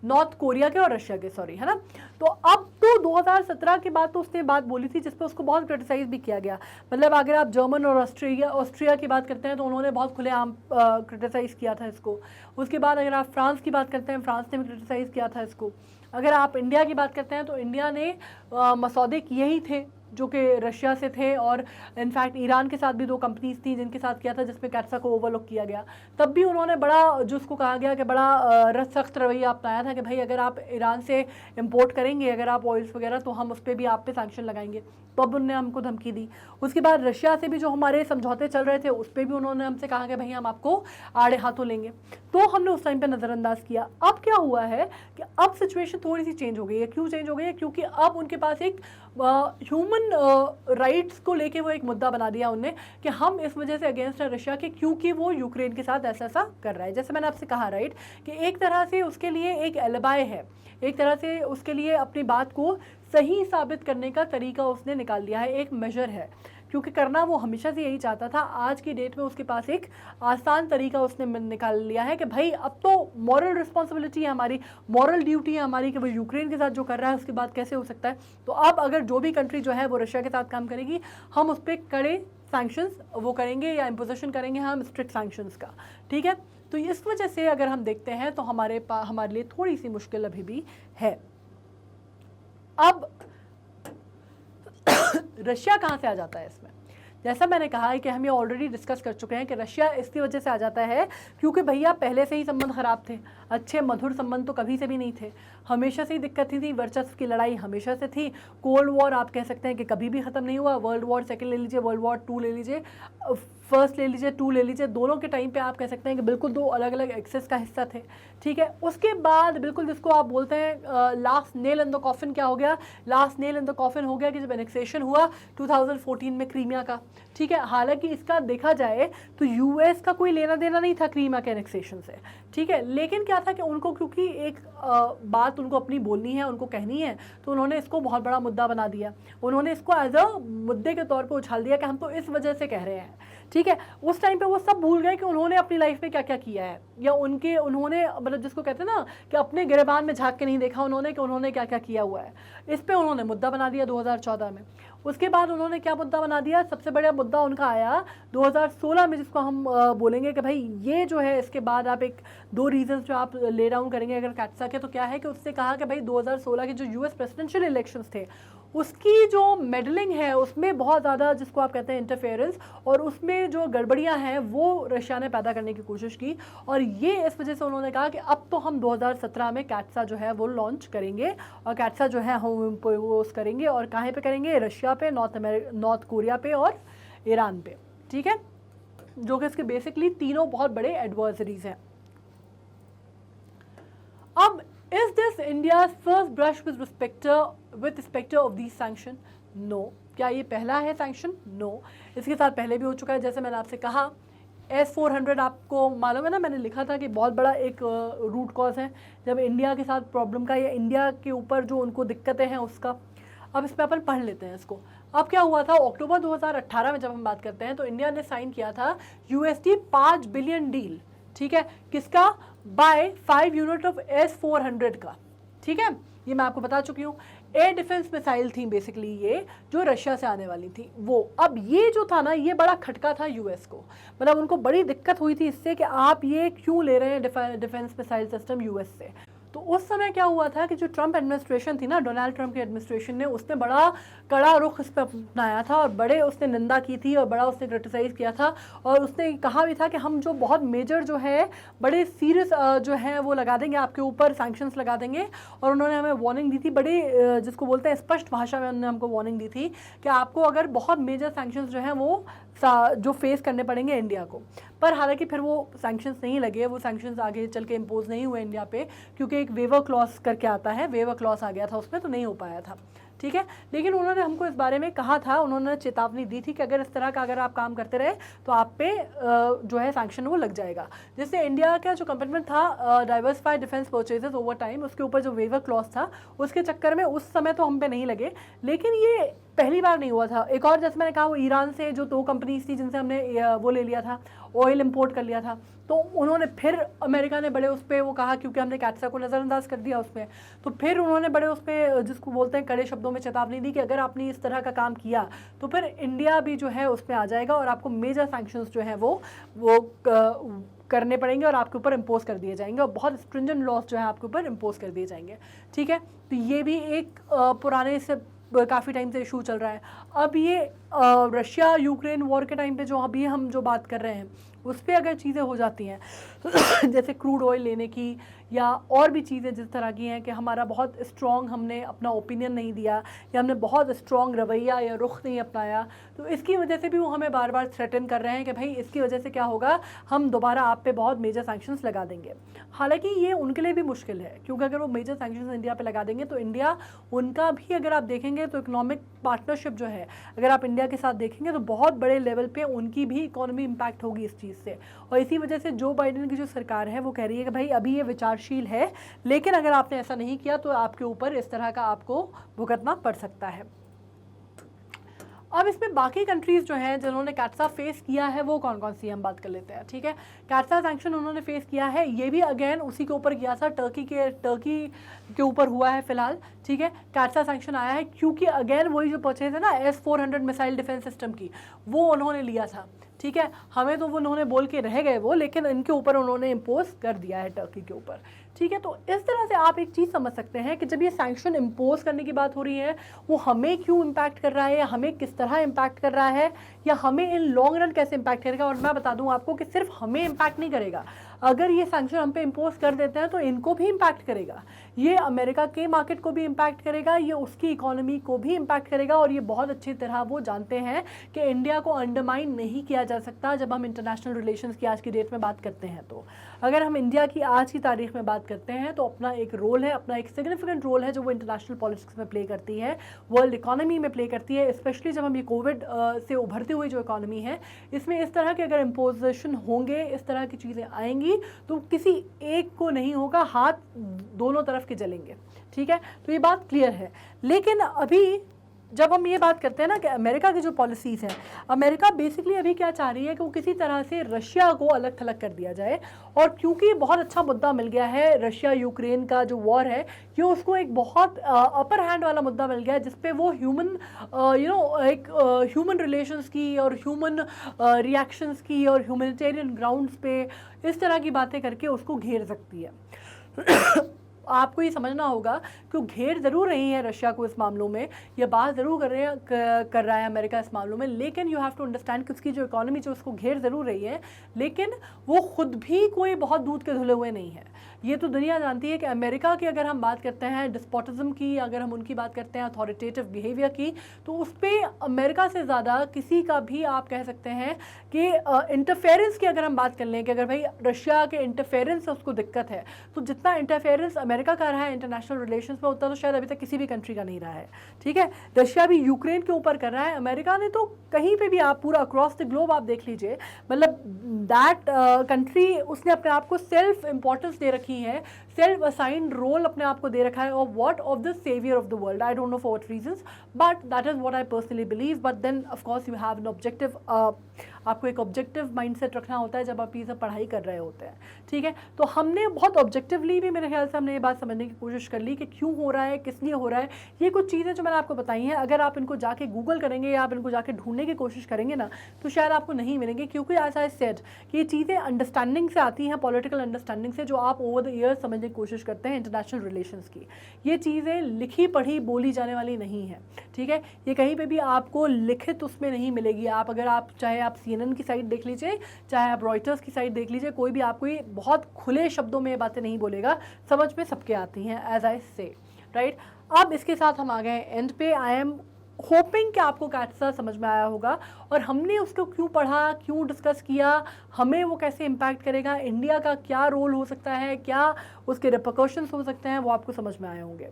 नॉर्थ कोरिया के और रशिया के, सॉरी, है ना। तो अब तो 2017 के बाद तो उसने बात बोली थी जिस पर उसको बहुत क्रिटिसाइज भी किया गया। मतलब अगर आप जर्मन और ऑस्ट्रिया की बात करते हैं तो उन्होंने बहुत खुलेआम क्रिटिसाइज़ किया था इसको। उसके बाद अगर आप फ्रांस की बात करते हैं, फ्रांस ने भी क्रिटिसाइज़ किया था इसको। अगर आप इंडिया की बात करते हैं तो इंडिया ने मसौदे किए ही थे जो कि रशिया से थे, और इनफैक्ट ईरान के साथ भी 2 कंपनीज थी जिनके साथ किया था, जिसमें कैटसा को ओवरलुक किया गया। तब भी उन्होंने बड़ा, जो उसको कहा गया कि बड़ा सख्त रवैया अपनाया था कि भाई अगर आप ईरान से इंपोर्ट करेंगे, अगर आप ऑयल्स वगैरह, तो हम उस पर भी आप पे सैंक्शन लगाएंगे। तो अब उन्होंने हमको धमकी दी। उसके बाद रशिया से भी जो हमारे समझौते चल रहे थे उस पर भी उन्होंने हमसे कहा कि भाई हम आपको आड़े हाथों लेंगे। तो हमने उस टाइम पे नज़रअंदाज किया। अब क्या हुआ है कि अब सिचुएशन थोड़ी सी चेंज हो गई है। क्यों चेंज हो गई है? क्योंकि अब उनके पास एक ह्यूमन ह्यूमन राइट्स को लेके वो एक मुद्दा बना दिया उनने कि हम इस वजह से अगेंस्ट है रशिया के, क्योंकि वो यूक्रेन के साथ ऐसा ऐसा कर रहा है। जैसे मैंने आपसे कहा राइट, कि एक तरह से उसके लिए एक एलिबाय है, एक तरह से उसके लिए अपनी बात को सही साबित करने का तरीका उसने निकाल लिया है, एक मेजर है, क्योंकि करना वो हमेशा से यही चाहता था। आज की डेट में उसके पास एक आसान तरीका उसने निकाल लिया है कि भाई अब तो मॉरल रिस्पॉन्सिबिलिटी है हमारी, मॉरल ड्यूटी है हमारी कि वो यूक्रेन के साथ जो कर रहा है उसके बाद कैसे हो सकता है। तो अब अगर जो भी कंट्री जो है वो रशिया के साथ काम करेगी, हम उस पर कड़े सैंक्शंस वो करेंगे या इम्पोजिशन करेंगे हम स्ट्रिक्ट सैंक्शंस का, ठीक है। तो इस वजह से अगर हम देखते हैं तो हमारे लिए थोड़ी सी मुश्किल अभी भी है। अब रशिया कहाँ से आ जाता है इसमें? जैसा मैंने कहा है कि हम ये ऑलरेडी डिस्कस कर चुके हैं कि रशिया इसकी वजह से आ जाता है क्योंकि भैया पहले से ही संबंध खराब थे, अच्छे मधुर संबंध तो कभी से भी नहीं थे, हमेशा से ही दिक्कत थी, वर्चस्व की लड़ाई हमेशा से थी, कोल्ड वॉर आप कह सकते हैं कि कभी भी ख़त्म नहीं हुआ, वर्ल्ड वॉर सेकेंड ले लीजिए, वर्ल्ड वॉर 2 ले लीजिए, फर्स्ट ले लीजिए, 2 ले लीजिए, दोनों के टाइम पे आप कह सकते हैं कि बिल्कुल 2 अलग अलग एक्सेस का हिस्सा थे, ठीक है। उसके बाद बिल्कुल जिसको आप बोलते हैं last nail in the coffin क्या हो गया? Last nail in the coffin हो गया कि जब एनेक्सेशन हुआ 2014 में क्रीमिया का, ठीक है। हालांकि इसका देखा जाए तो यूएस का कोई लेना देना नहीं था क्रीमिया के एनेक्सेशन से, ठीक है, लेकिन क्या था कि उनको क्योंकि एक बात उनको अपनी बोलनी है, उनको कहनी है, तो उन्होंने इसको बहुत बड़ा मुद्दा बना दिया, उन्होंने इसको एज अ मुद्दे के तौर पे उछाल दिया कि हम तो इस वजह से कह रहे हैं, ठीक है। उस टाइम पे वो सब भूल गए कि उन्होंने अपनी लाइफ में क्या क्या किया है, या उन्होंने मतलब जिसको कहते हैं ना कि अपने गिरबान में झांक के नहीं देखा उन्होंने कि उन्होंने क्या क्या किया हुआ है। इस पे उन्होंने मुद्दा बना दिया 2014 में। उसके बाद उन्होंने क्या मुद्दा बना दिया? सबसे बड़ा मुद्दा उनका आया 2016 में, जिसको हम बोलेंगे कि भाई ये जो है, इसके बाद आप 2 रीजंस जो आप ले डाउन करेंगे अगर कैट्सा के, तो क्या है कि उससे कहा कि भाई 2016 के जो यूएस प्रेसिडेंशियल इलेक्शंस थे उसकी जो मेडलिंग है उसमें बहुत ज़्यादा, जिसको आप कहते हैं इंटरफेरेंस, और उसमें जो गड़बड़ियां हैं वो रशिया ने पैदा करने की कोशिश की, और ये इस वजह से उन्होंने कहा कि अब तो हम 2017 में कैट्सा जो है वो लॉन्च करेंगे, और कैट्सा जो है हम इम्पोज करेंगे, और कहाँ पे करेंगे? रशिया पे, नॉर्थ कोरिया पे और ईरान पे, ठीक है, जो कि इसके बेसिकली तीनों बहुत बड़े एडवर्सरीज हैं। अब is this India's first brush with respect of these sanction? No. क्या ये पहला है सैंक्शन? No. इसके साथ पहले भी हो चुका है। जैसे मैंने आपसे कहा S-400 आपको मालूम है ना, मैंने लिखा था कि बहुत बड़ा एक रूट कॉज है जब इंडिया के साथ प्रॉब्लम का, या इंडिया के ऊपर जो उनको दिक्कतें हैं उसका। अब इस पर अपन पढ़ लेते हैं इसको। अब क्या हुआ था अक्टूबर 2018 में जब हम बात करते हैं तो इंडिया ने साइन किया था USD 5 बिलियन डील, ठीक है, किसका? बाय 5 यूनिट ऑफ S-400 का, ठीक है। ये मैं आपको बता चुकी हूँ, एयर डिफेंस मिसाइल थी बेसिकली ये, जो रशिया से आने वाली थी वो। अब ये जो था ना, ये बड़ा खटका था यूएस को, मतलब उनको बड़ी दिक्कत हुई थी इससे कि आप ये क्यों ले रहे हैं डिफेंस मिसाइल सिस्टम यूएस से। तो उस समय क्या हुआ था कि जो ट्रंप एडमिनिस्ट्रेशन थी ना, डोनाल्ड ट्रंप की एडमिनिस्ट्रेशन ने, उसने बड़ा कड़ा रुख इस पर अपनाया था, और बड़े उसने निंदा की थी, और बड़ा उसने क्रिटिसाइज़ किया था, और उसने कहा भी था कि हम जो बहुत मेजर जो है, बड़े सीरियस जो है वो लगा देंगे आपके ऊपर, सैंक्शंस लगा देंगे। और उन्होंने हमें वार्निंग दी थी, बड़ी जिसको बोलते हैं स्पष्ट भाषा में उन्होंने हमको वार्निंग दी थी कि आपको अगर बहुत मेजर सैंक्शंस जो हैं वो जो फेस करने पड़ेंगे इंडिया को। पर हालांकि फिर वो सैंक्शंस नहीं लगे, वो सैंक्शंस आगे चल के इम्पोज नहीं हुए इंडिया पे, क्योंकि एक वेवर क्लॉज करके आता है, वेवर क्लॉज आ गया था उसमें, तो नहीं हो पाया था, ठीक है। लेकिन उन्होंने हमको इस बारे में कहा था, उन्होंने चेतावनी दी थी कि अगर इस तरह का अगर आप काम करते रहे तो आप पे जो है सैंक्शन वो लग जाएगा। जैसे इंडिया का जो कमिटमेंट था diversified defence purchases over time, उसके ऊपर जो वेवर क्लॉज था उसके चक्कर में उस समय तो हम पे नहीं लगे, लेकिन ये पहली बार नहीं हुआ था। एक और जैसे मैंने कहा, वो ईरान से जो 2 कंपनीज थी जिनसे हमने वो ले लिया था, ऑयल इंपोर्ट कर लिया था, तो उन्होंने फिर अमेरिका ने बड़े उस पर वो कहा, क्योंकि हमने कैट्सा को नज़रअंदाज कर दिया उसमें, तो फिर उन्होंने बड़े उस पर जिसको बोलते हैं कड़े शब्दों में चेतावनी दी कि अगर आपने इस तरह का काम किया तो फिर इंडिया भी जो है उसमें आ जाएगा, और आपको मेजर सैंक्शंस जो है वो करने पड़ेंगे, और आपके ऊपर इम्पोज कर दिए जाएंगे, और बहुत स्ट्रिंजेंट लॉस जो है आपके ऊपर इम्पोज कर दिए जाएंगे, ठीक है। तो ये भी एक पुराने से काफ़ी टाइम से इशू चल रहा है। अब ये रशिया यूक्रेन वॉर के टाइम पे जो अभी हम जो बात कर रहे हैं उस पर अगर चीज़ें हो जाती हैं जैसे क्रूड ऑयल लेने की या और भी चीज़ें जिस तरह की हैं कि हमारा बहुत स्ट्रॉन्ग हमने अपना ओपिनियन नहीं दिया या हमने बहुत स्ट्रॉन्ग रवैया या रुख नहीं अपनाया, तो इसकी वजह से भी वो हमें बार बार थ्रेटन कर रहे हैं कि भाई इसकी वजह से क्या होगा, हम दोबारा आप पे बहुत मेजर सैंक्शंस लगा देंगे। हालांकि ये उनके लिए भी मुश्किल है, क्योंकि अगर वो मेजर सैंक्शंस इंडिया पे लगा देंगे तो इंडिया, उनका भी अगर आप देखेंगे तो इकोनॉमिक पार्टनरशिप जो है अगर आप इंडिया के साथ देखेंगे तो बहुत बड़े लेवल पे उनकी भी इकोनॉमी इम्पैक्ट होगी इस चीज़ से। और इसी वजह से जो बाइडेन की जो सरकार है वो कह रही है कि भाई अभी ये विचारशील है, लेकिन अगर आपने ऐसा नहीं किया तो आपके ऊपर इस तरह का आपको भुगतना पड़ सकता है। अब इसमें बाकी कंट्रीज़ जो हैं जिन्होंने कैट्सा फेस किया है वो कौन कौन सी है, हम बात कर लेते हैं। ठीक है, कैट्सा सैंक्शन उन्होंने फेस किया है, ये भी अगेन उसी के ऊपर किया था, टर्की के ऊपर हुआ है फिलहाल। ठीक है, कैट्सा सैंक्शन आया है क्योंकि अगेन वही जो परचेज है ना S-400 मिसाइल डिफेंस सिस्टम की, वो उन्होंने लिया था। ठीक है, हमें तो वो उन्होंने बोल के रह गए वो, लेकिन इनके ऊपर उन्होंने इम्पोज कर दिया है टर्की के ऊपर। ठीक है, तो इस तरह से आप एक चीज़ समझ सकते हैं कि जब ये सैंक्शन इम्पोज करने की बात हो रही है, वो हमें क्यों इम्पैक्ट कर रहा है, या हमें किस तरह इम्पैक्ट कर रहा है, या हमें इन लॉन्ग रन कैसे इम्पैक्ट करेगा। और मैं बता दूं आपको कि सिर्फ हमें इम्पैक्ट नहीं करेगा, अगर ये सैंक्शन हम पे इम्पोज कर देते हैं तो इनको भी इम्पैक्ट करेगा, ये अमेरिका के मार्केट को भी इम्पैक्ट करेगा, ये उसकी इकोनॉमी को भी इम्पैक्ट करेगा। और ये बहुत अच्छी तरह वो जानते हैं कि इंडिया को अंडरमाइन नहीं किया जा सकता जब हम इंटरनेशनल रिलेशंस की आज की डेट में बात करते हैं। तो अगर हम इंडिया की आज की तारीख में बात करते हैं तो अपना एक रोल है, अपना एक सिग्निफिकेंट रोल है जो वो इंटरनेशनल पॉलिटिक्स में प्ले करती है, वर्ल्ड इकोनॉमी में प्ले करती है। स्पेशली जब हम ये कोविड से उभरती हुई जो इकोनॉमी है, इसमें इस तरह के अगर इम्पोजिशन होंगे, इस तरह की चीज़ें आएंगी तो किसी एक को नहीं होगा, हाथ दोनों तरफ के जलेंगे। ठीक है, तो ये बात क्लियर है। लेकिन अभी जब हम ये बात करते हैं ना कि अमेरिका की जो पॉलिसीज़ हैं, अमेरिका बेसिकली अभी क्या चाह रही है कि वो किसी तरह से रशिया को अलग थलग कर दिया जाए। और क्योंकि बहुत अच्छा मुद्दा मिल गया है, रशिया यूक्रेन का जो वॉर है, ये उसको एक बहुत अपर हैंड वाला मुद्दा मिल गया है, जिसपे वो ह्यूमन एक ह्यूमन रिलेशंस की और ह्यूमन रिएक्शंस की और ह्यूमैनिटेरियन ग्राउंड्स पे इस तरह की बातें करके उसको घेर सकती है। आपको ये समझना होगा कि वो घेर ज़रूर रही है रशिया को इस मामलों में, ये बात ज़रूर कर रहा है अमेरिका इस मामलों में, लेकिन यू हैव टू अंडरस्टैंड कि उसकी जो इकोनॉमी जो उसको घेर ज़रूर रही है, लेकिन वो खुद भी कोई बहुत दूध के धुले हुए नहीं है। ये तो दुनिया जानती है कि अमेरिका की अगर हम बात करते हैं डिस्पोटिज्म की, अगर हम उनकी बात करते हैं अथॉरिटेटिव बिहेवियर की, तो उस पर अमेरिका से ज़्यादा किसी का भी आप कह सकते हैं कि इंटरफेरेंस की अगर हम बात कर लें कि अगर भाई रशिया के इंटरफेरेंस से उसको दिक्कत है, तो जितना इंटरफेरेंस अमेरिका का रहा है इंटरनेशनल रिलेशंस में, उतना तो शायद अभी तक किसी भी कंट्री का नहीं रहा है। ठीक है, रशिया भी यूक्रेन के ऊपर कर रहा है, अमेरिका ने तो कहीं पे भी आप पूरा अक्रॉस द ग्लोब आप देख लीजिए, मतलब दैट कंट्री उसने अपने आप को सेल्फ इंपॉर्टेंस दे रखी है, सेल्फ असाइंड रोल अपने आप को दे रखा है of what, of the saviour of the world. I don't know for what reasons, but that is what I personally believe. But then of course you have an objective, आपको एक objective mindset रखना होता है जब आप ये सब पढ़ाई कर रहे होते हैं। ठीक है, तो हमने बहुत ऑब्जेक्टिवली भी मेरे ख्याल से हमने ये बात समझने की कोशिश कर ली कि क्यों हो रहा है, किस लिए हो रहा है। ये कुछ चीज़ें जो मैंने आपको बताई हैं, अगर आप इनको जाके गूगल करेंगे या आप इनको जाके ढूंढने की कोशिश करेंगे ना, तो शायद आपको नहीं मिलेंगे, क्योंकि एज आई सेड कि ये चीज़ें अंडरस्टैंडिंग से आती हैं, पॉलिटिकल अंडरस्टैंडिंग से, जो आप ओवर द ईयर्स समझने की कोशिश करते हैं इंटरनेशनल रिलेशंस की। ये चीज़ें लिखी पढ़ी बोली जाने वाली नहीं है। ठीक है, ये कहीं पे भी आपको लिखित उसमें नहीं मिलेगी। आप अगर आप चाहे आप CNN की साइट देख लीजिए, चाहे आप रॉयटर्स की साइट देख लीजिए, कोई भी आपको ये बहुत खुले शब्दों में ये बातें नहीं बोलेगा, समझ में सबके आती हैं, एज आई से, राइट। अब इसके साथ हम आ गए एंड पे। आई एम होपिंग कि आपको कैट्सा समझ में आया होगा और हमने उसको क्यों पढ़ा, क्यों डिस्कस किया, हमें वो कैसे इम्पैक्ट करेगा, इंडिया का क्या रोल हो सकता है, क्या उसके रिपरकशंस हो सकते हैं, वो आपको समझ में आए होंगे।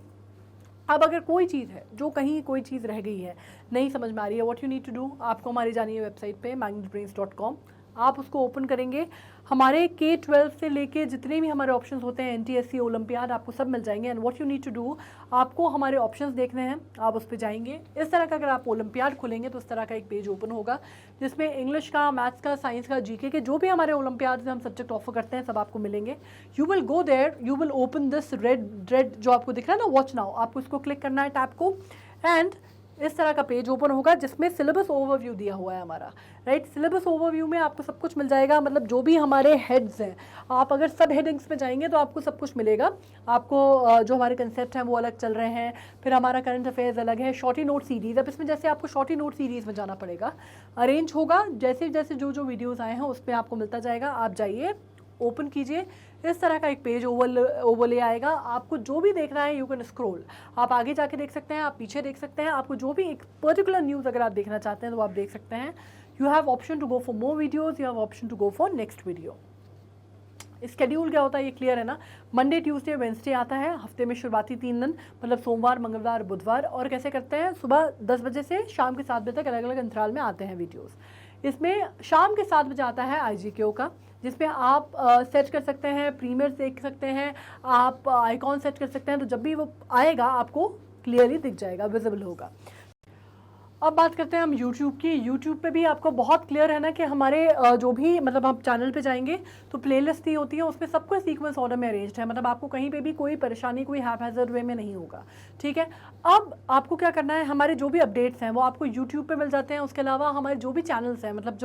अब अगर कोई चीज़ है जो कहीं कोई चीज़ रह गई है, नहीं समझ में आ रही है, what you need to do, आपको हमारी जानी है वेबसाइट पे magnetbrains.com। आप उसको ओपन करेंगे, हमारे K-12 से लेके जितने भी हमारे ऑप्शंस होते हैं, NTSC, ओलंपियाड, आपको सब मिल जाएंगे। And what you need to do, आपको हमारे ऑप्शंस देखने हैं, आप उस पर जाएंगे। इस तरह का अगर आप ओलंपियाड खोलेंगे तो इस तरह का एक पेज ओपन होगा जिसमें इंग्लिश का, मैथ्स का, साइंस का, GK के जो भी हमारे ओलंपियाड से हम सब्जेक्ट ऑफर करते हैं सब आपको मिलेंगे। You will go there, you will open this red जो आपको दिख रहा है ना, वॉच नाउ, आपको इसको क्लिक करना है टैब को, एंड इस तरह का पेज ओपन होगा जिसमें सिलेबस ओवरव्यू दिया हुआ है हमारा, राइट। सिलेबस ओवरव्यू में आपको सब कुछ मिल जाएगा, मतलब जो भी हमारे हेड्स हैं, आप अगर सब हेडिंग्स में जाएंगे तो आपको सब कुछ मिलेगा। आपको जो हमारे कंसेप्ट हैं वो अलग चल रहे हैं, फिर हमारा करंट अफेयर्स अलग है, शॉर्टी नोट सीरीज़। अब इसमें जैसे आपको शॉर्टी नोट सीरीज़ में जाना पड़ेगा, अरेंज होगा जैसे जैसे जो वीडियोज़ आए हैं उस पर आपको मिलता जाएगा। आप जाइए, ओपन कीजिए, इस तरह का एक पेज ओवरले आएगा। आपको जो भी देखना है यू कैन स्क्रॉल, आप आगे जाके देख सकते हैं, आप पीछे देख सकते हैं। आपको जो भी एक पर्टिकुलर न्यूज़ अगर आप देखना चाहते हैं तो आप देख सकते हैं। You have option to go for more videos, you have option to go for next video. Schedule क्या होता है ये क्लियर है ना। मंडे ट्यूसडे वेंसडे आता है, हफ्ते में शुरुआती 3 दिन, मतलब सोमवार मंगलवार बुधवार। और कैसे करते हैं, सुबह 10 बजे से शाम के 7 बजे तक अलग अलग अंतराल में आते हैं वीडियोस। इसमें शाम के 7 बजे आता है IGKO का, जिसमें आप सेट कर सकते हैं, प्रीमियर देख सकते हैं, आप आइकॉन सेट कर सकते हैं, तो जब भी वो आएगा आपको क्लियरली दिख जाएगा, विजिबल होगा। अब बात करते हैं हम YouTube की। YouTube पे भी आपको बहुत क्लियर है ना कि हमारे जो भी, मतलब आप चैनल पे जाएंगे तो प्लेलिस्ट दी होती है, उसमें सब कुछ सीक्वेंस ऑर्डर में अरेंज्ड है, मतलब आपको कहीं पे भी कोई परेशानी, कोई हैपहैज़र्ड वे में नहीं होगा, ठीक है। अब आपको क्या करना है, हमारे जो भी अपडेट्स हैं वो आपको YouTube पे मिल जाते हैं। उसके अलावा हमारे जो भी चैनल्स हैं, मतलब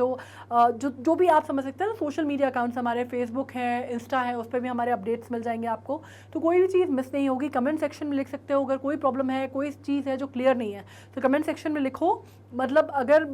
जो भी आप समझ सकते हैं ना, सोशल मीडिया अकाउंट्स हमारे फेसबुक है, इंस्टा है, उस पर भी हमारे अपडेट्स मिल जाएंगे आपको। तो कोई भी चीज़ मिस नहीं होगी। कमेंट सेक्शन में लिख सकते हो, अगर कोई प्रॉब्लम है, कोई चीज़ है जो क्लियर नहीं है तो कमेंट सेक्शन में लिखो। मतलब अगर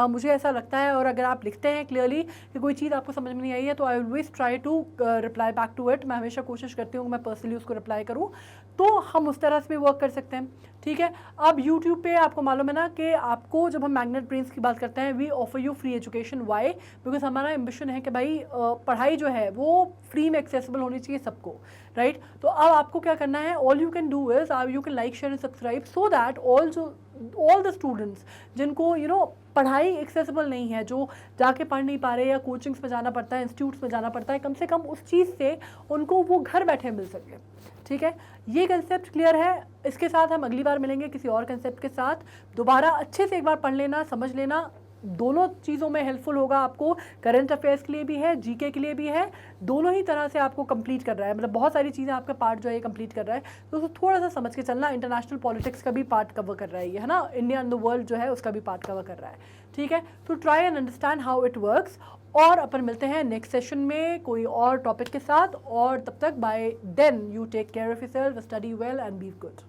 मुझे ऐसा लगता है और अगर आप लिखते हैं क्लियरली कि कोई चीज़ आपको समझ में नहीं आई है तो I always try to reply back to it. मैं हमेशा कोशिश करती हूँ मैं पर्सनली उसको रिप्लाई करूँ, तो हम उस तरह से भी वर्क कर सकते हैं, ठीक है। अब यूट्यूब पे आपको मालूम है ना कि आपको, जब हम मैग्नेट ब्रेन्स की बात करते हैं, we offer you free education. Why? Because हमारा एम्बिशन है कि भाई पढ़ाई जो है वो फ्री में एक्सेसिबल होनी चाहिए सबको, राइट। तो अब आपको क्या करना है, all you can do is you can like share and subscribe so that all the students जिनको पढ़ाई एक्सेसिबल नहीं है, जो जाके पढ़ नहीं पा रहे या कोचिंग्स में जाना पड़ता है, इंस्टीट्यूट्स में जाना पड़ता है, कम से कम उस चीज़ से उनको वो घर बैठे मिल सके, ठीक है। ये कंसेप्ट क्लियर है। इसके साथ हम अगली बार मिलेंगे किसी और कंसेप्ट के साथ। दोबारा अच्छे से एक बार पढ़ लेना, समझ लेना, दोनों चीज़ों में हेल्पफुल होगा आपको। करंट अफेयर्स के लिए भी है, जीके के लिए भी है, दोनों ही तरह से आपको कंप्लीट कर रहा है, मतलब बहुत सारी चीज़ें आपका पार्ट जो है कंप्लीट कर रहा है। तो उसको थोड़ा सा समझ के चलना। इंटरनेशनल पॉलिटिक्स का भी पार्ट कवर कर रहा है ये, है ना, इंडिया एंड द वर्ल्ड जो है उसका भी पार्ट कवर कर रहा है, ठीक है। तो try and understand how it works. और अपन मिलते हैं नेक्स्ट सेशन में कोई और टॉपिक के साथ, और तब तक by then you take care of yourself, study well and be good.